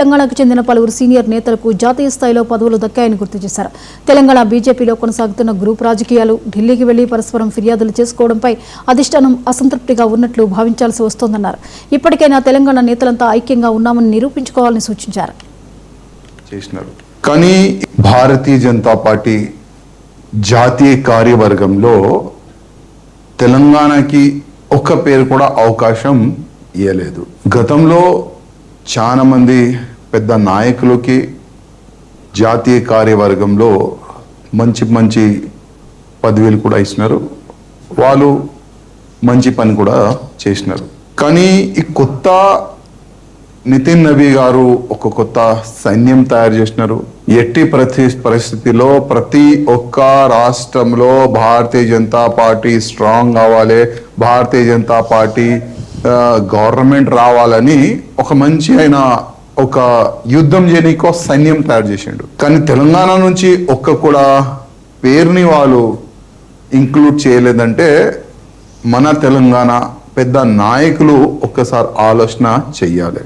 తెలంగాణకు చెందిన పలువురు సీనియర్ నేతలకు జాతీయ స్థాయిలో పదవులు దక్కాయని గుర్తు చేశారు. తెలంగాణ బీజేపీలో కొనసాగుతున్న గ్రూప్ రాజకీయాలు, ఢిల్లీకి వెళ్లి పరస్పరం ఫిర్యాదులు చేసుకోవడంపై అధిష్టానం అసంతృప్తిగా ఉన్నట్లు భావించాల్సి వస్తోందన్నారు. ఇప్పటికైనా తెలంగాణ నేతలంతా ఐక్యంగా ఉన్నామని నిరూపించుకోవాలని సూచించారు. కానీ భారతీయ జనతా పార్టీ జాతీయ కార్యవర్గంలో తెలంగాణకి ఒక్క పేరు కూడా అవకాశం ఇవ్వలేదు. గతంలో చాలా మంది పెద్ద నాయకులకి జాతీయ కార్యవర్గంలో మంచి మంచి పదవులు కూడా ఇస్తున్నారు, వాళ్ళు మంచి పని కూడా చేసినారు. కానీ ఈ కొత్త నితిన్ నబీ గారు ఒక కొత్త సైన్యం తయారు చేసినారు. ఎట్టి పరిస్థితిలో ప్రతి ఒక్క రాష్ట్రంలో భారతీయ జనతా పార్టీ స్ట్రాంగ్ కావాలి, భారతీయ జనతా పార్టీ గవర్నమెంట్ రావాలని ఒక మంచి ఆయన ఒక యుద్ధం చేయడానికి సైన్యం తయారు చేసిండు. కానీ తెలంగాణ నుంచి ఒక్క కూడా పేరుని వాళ్ళు ఇంక్లూడ్ చేయలేదంటే మన తెలంగాణ పెద్ద నాయకులు ఒక్కసారి ఆలోచన చెయ్యాలి.